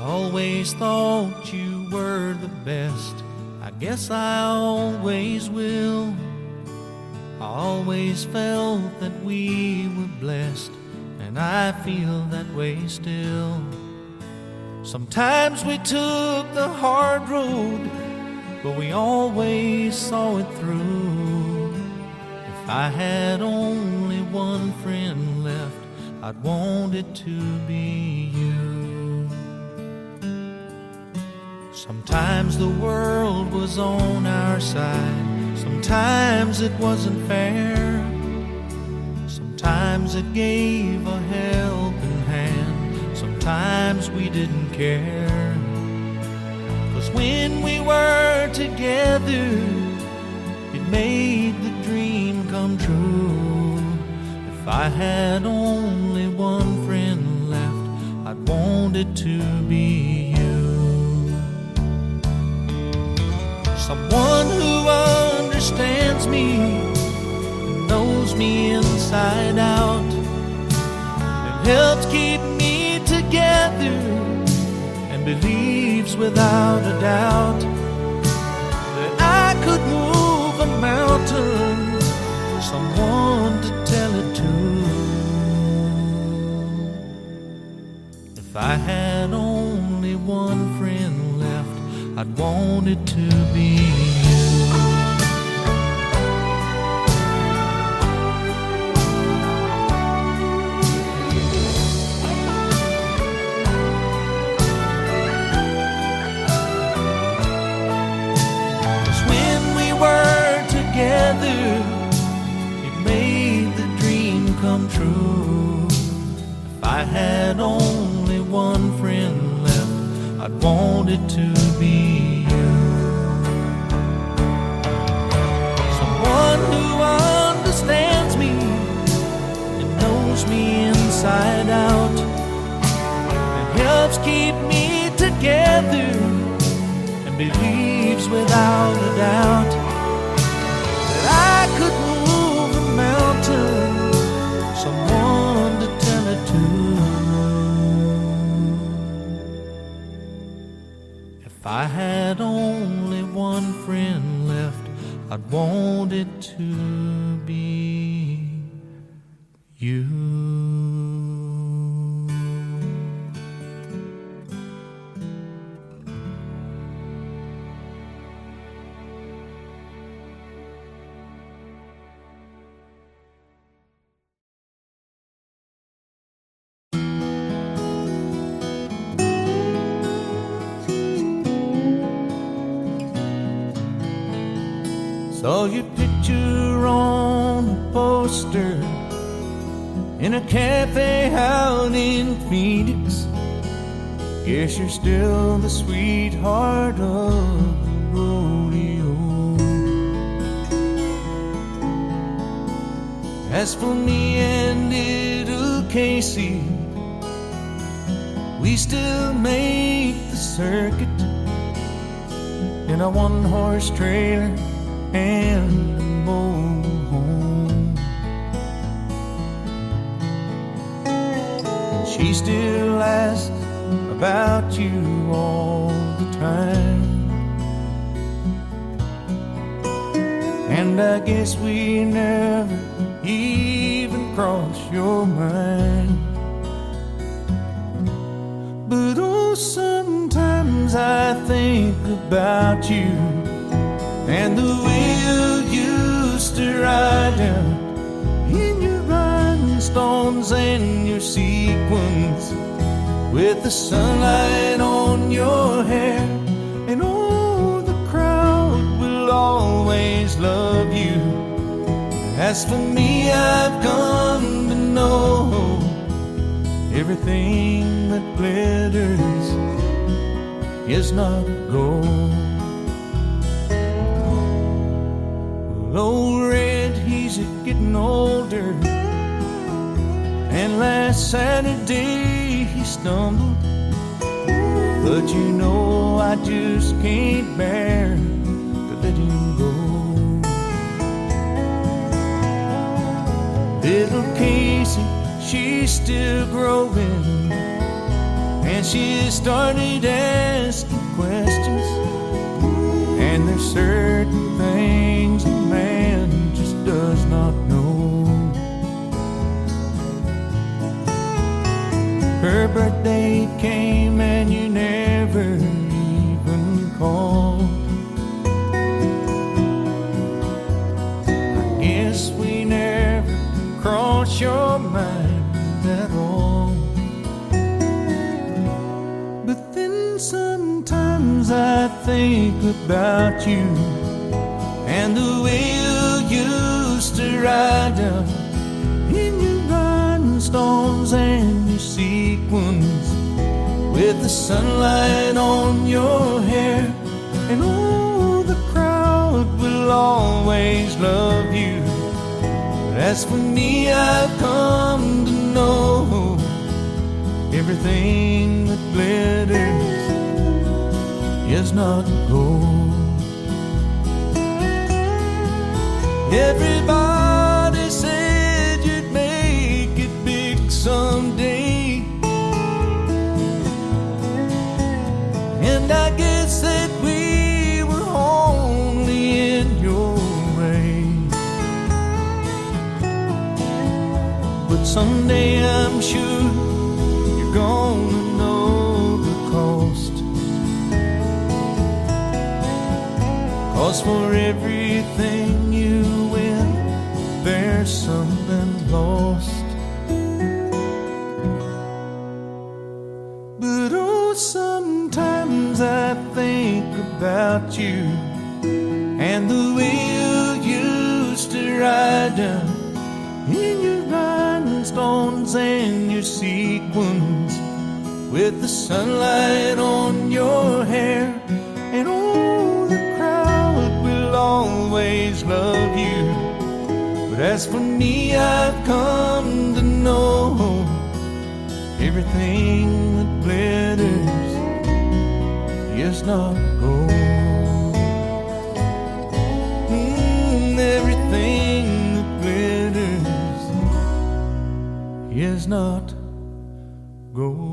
always thought you were the best. I guess I always will. I always felt that we were blessed, and I feel that way still. Sometimes we took the hard road, but we always saw it through. If I had only one friend left, I'd want it to be you. Sometimes the world was on our side, sometimes it wasn't fair. Sometimes it gave a helping hand, sometimes we didn't care. 'Cause when we were together, it made the dream come true. If I had only one friend left, I'd want it to be you. Someone who understands me, knows me inside out, and helps keep me together, and believes without a doubt that I could move a mountain. Someone to tell it to. If I had only one friend left, I'd want it to be you. True. If I had only one friend left, I'd want it to be you. Someone who understands me and knows me inside out, and helps keep me together, and believes without a doubt that I could move a mountain. Someone to tell it to. If I had only one friend left, I'd want it to be you. Saw your picture on a poster in a cafe out in Phoenix. Guess you're still the sweetheart of the rodeo. As for me and little Casey, we still make the circuit in a one-horse trailer and a mobile home. And she still asks about you all the time, and I guess we never even cross your mind. But oh, sometimes I think about you and the way you used to ride down in your rhinestones and your sequins, with the sunlight on your hair. And oh, the crowd will always love you. As for me, I've come to know everything that glitters is not gold. Old Red, he's getting older, and last Saturday he stumbled. But you know I just can't bear to let him go. Little Casey, she's still growing, and she started asking questions. And there's certain things a man just does not know. Her birthday came and you never even called. I guess we never crossed your mind at all. But then sometimes I think about you and the way you used to ride down in your rhinestones and your sequins, with the sunlight on your hair. And oh, the crowd will always love you. But as for me, I've come to know everything that glitters is not gold. Everybody said you'd make it big someday, and I guess that we were only in your way. But someday I'm sure you're gonna know the cost. 'Cause for everything you win, there's something lost. But oh, sometimes I think about you and the way you used to ride down in your rhinestones and your sequins, with the sunlight on your hair. And oh, the crowd will always love you. But as for me, I've come to know everything that glitters is not gold. Everything that glitters is not gold.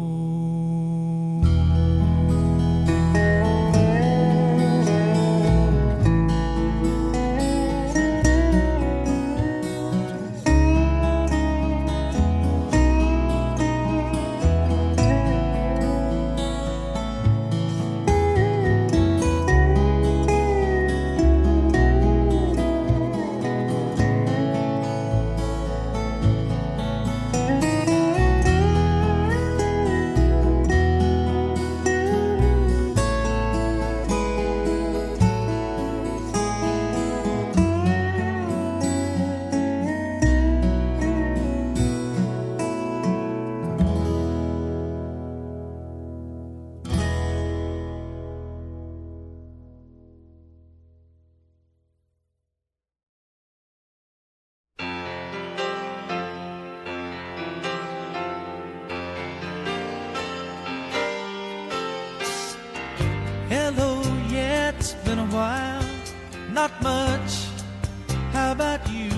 Hello, yeah, it's been a while. Not much, how about you?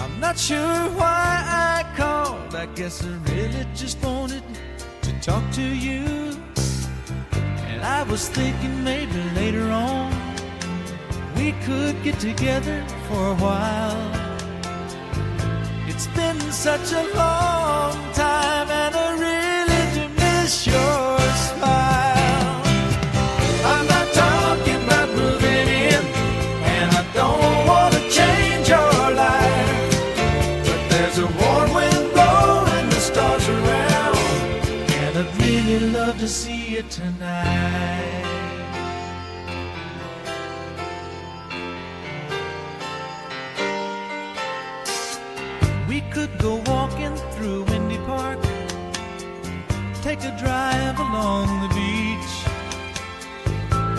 I'm not sure why I called. I guess I really just wanted to talk to you. And I was thinking maybe later on we could get together for a while. It's been such a long time and I really do miss your smile. I'm not talking about moving in, and I don't want to change your life, but there's a warm wind blowing the stars around, and I'd really love to see you tonight. We could go walking through Windy Park, take a drive along the beach,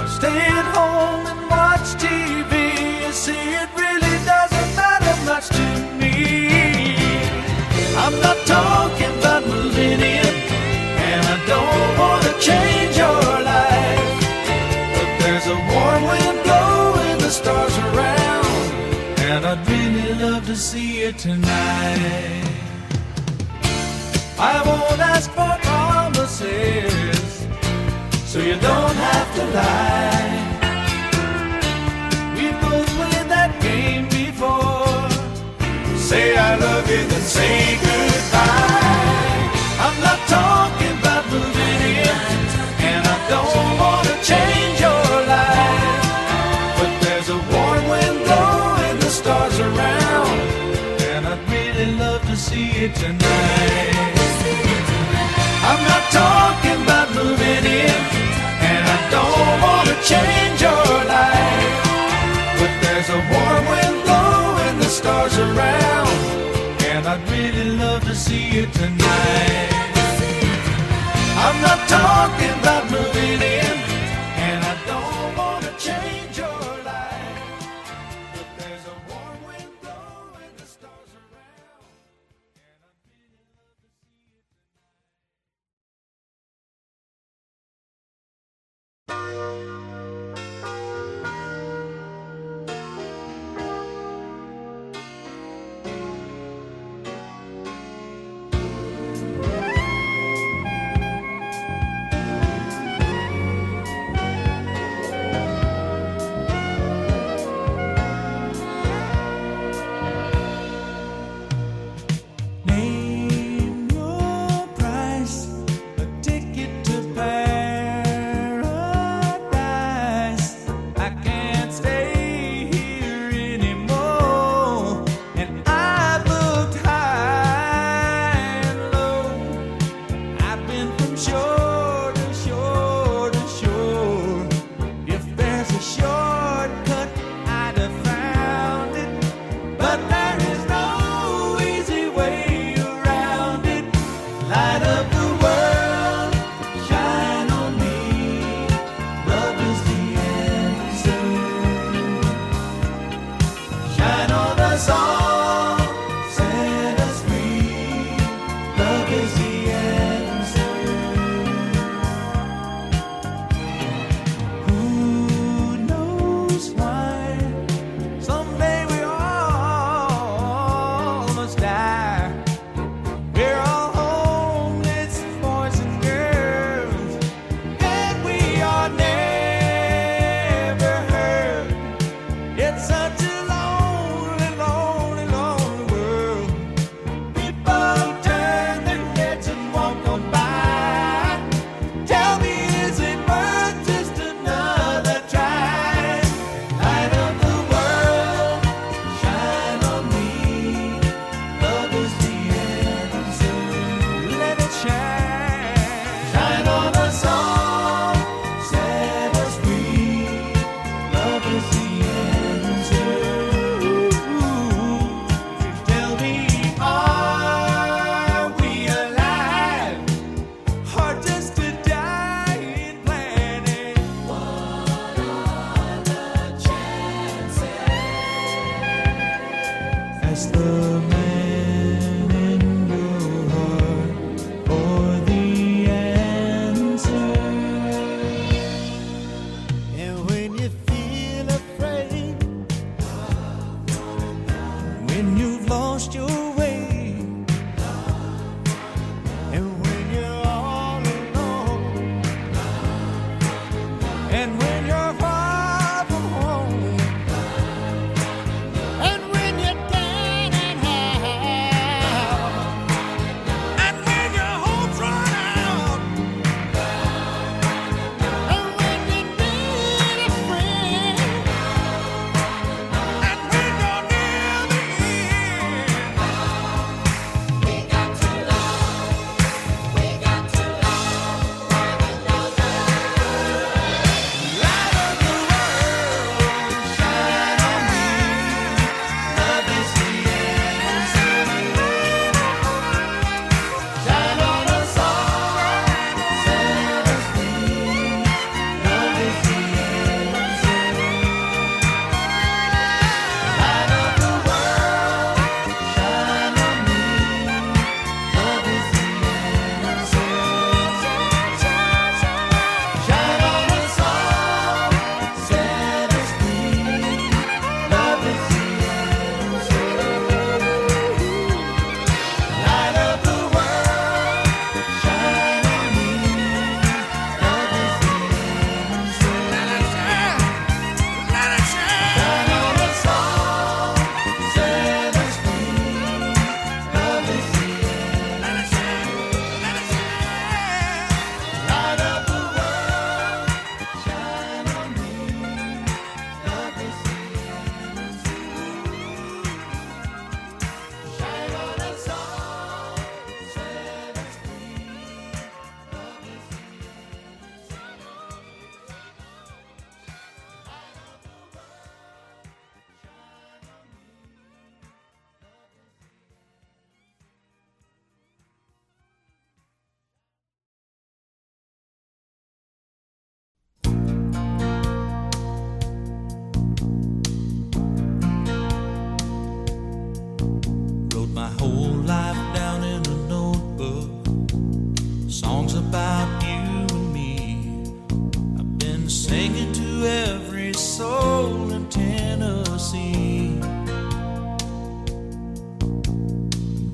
or stay at home and watch TV. You see, it really doesn't matter much to me. I'm not talking about moving in, and I don't want to change your life, but there's a warm wind blowing the stars around, and I'd really love to see you tonight. I won't ask for promises, so you don't have to lie. We both played that game before. Say I love you, then say goodbye. I'm not talking about moving in, and I don't want to change your life, but there's a warm wind blowing the stars around, and I'd really love to see it tonight. I'm not talking about moving in, and I don't want to change your life, but there's a warm wind blowing the stars around, and I'd really love to see it tonight. I'm not talking about moving in, and I don't want to change your life, but there's a warm wind blowing the stars around, and I'd really love to see it tonight. singing to every soul in Tennessee.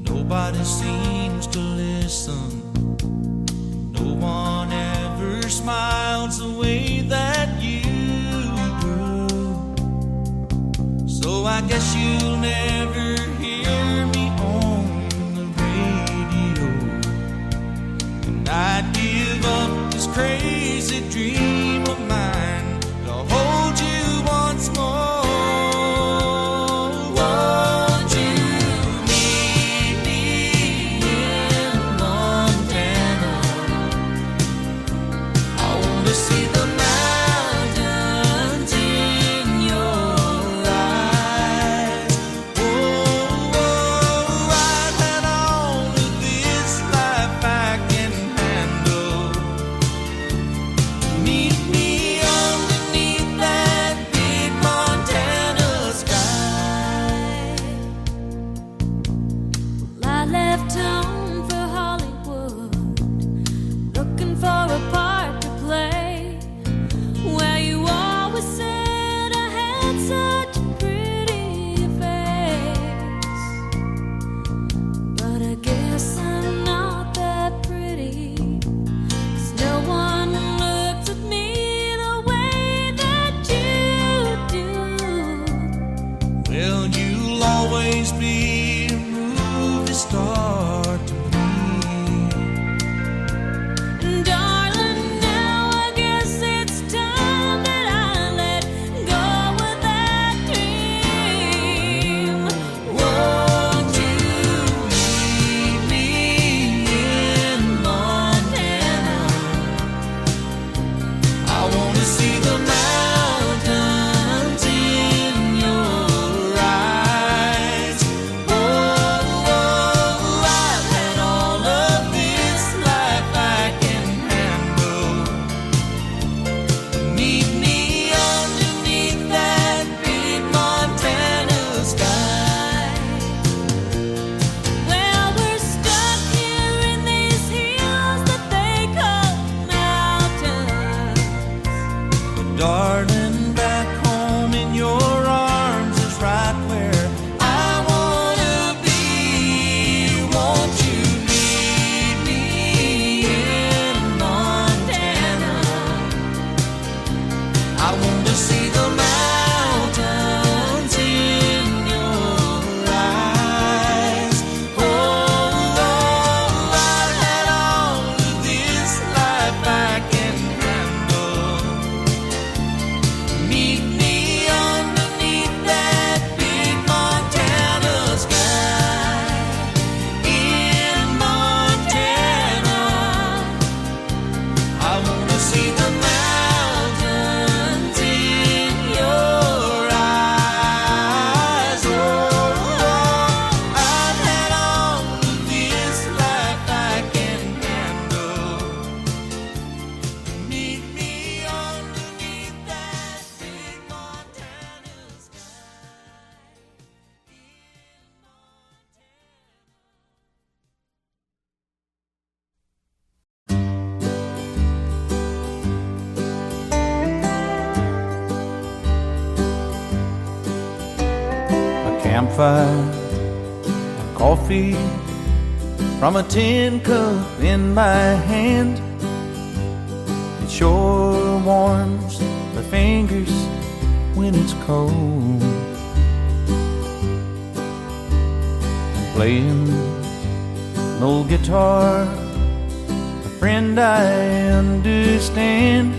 Nobody seems to listen. No one ever smiles the way that you do. So I guess you'll never hear me on the radio. And I'd give up this crazy dream of mine to hold you once more. Won't you meet me in Montana? I want to see the mountains in your eyes. Oh, I've had all of this life I can handle. Meet me underneath that big Montana sky. I left town for Hollywood, looking for a part to play, where you always said I had such a pretty face. But I guess I'm not that pretty, 'cause no one looks at me the way that you do. Well, you'll always be a movie star to me. Darling, now I guess it's time that I let go of that dream. Won't you meet me in Montana? I want to see the mountains in your eyes. Oh, I've had all of this life I can handle. Meet me underneath that big Montana sky. Well, we're stuck here in these hills that they call mountains. But darling, back home in your arms is right where I wanna be. Won't you meet me in Montana? I want to see the mountains in your eyes. Oh, I've had all of this life I can handle. Meet me underneath that big Montana sky. In Montana, I want to see the mountains in your eyes. Oh, I've had all of this life I can handle. Meet me underneath that big Montana sky. A campfire, a coffee from a tin cup in my hand. It sure warms the fingers when it's cold. And playing an old guitar, a friend I understand,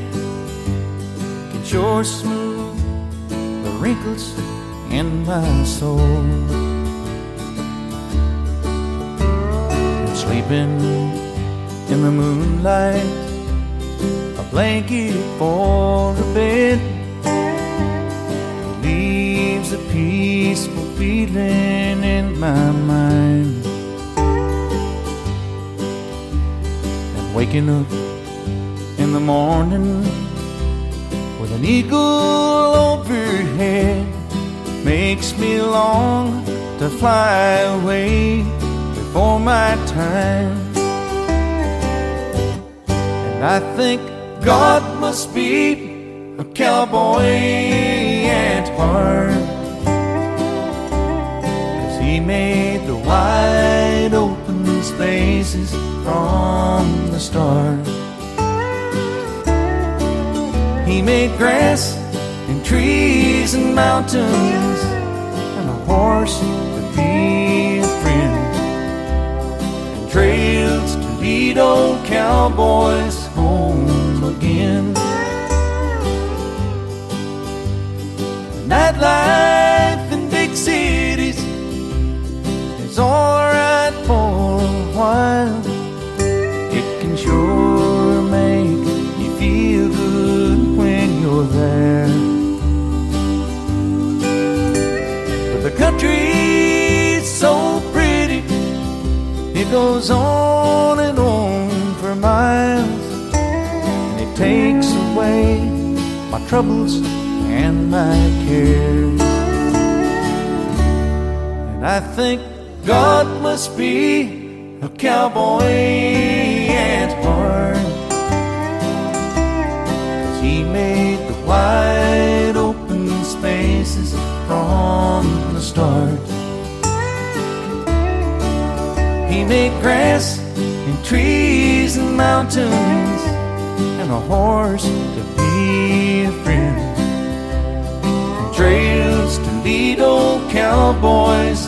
can sure smooth the wrinkles in my soul. And sleeping in the moonlight, a blanket for a bed, leaves a peaceful feeling in my mind. And waking up in the morning with an eagle overhead makes me long to fly away before my time. And I think God must be a cowboy at heart, 'cause he made the wide open spaces from the start. He made grass and trees and mountains and a horse to be a friend, and trails to lead old cowboys home again. Nightlife in big cities is alright for a while. It can sure make you feel good when you're there. But the country's so pretty, it goes on and on for miles, and it takes away my troubles and my cares. And I think God must be a cowboy at heart, 'cause he made the wide open spaces from the start. He made grass and trees and mountains and a horse to be a friend, trails to lead old cowboys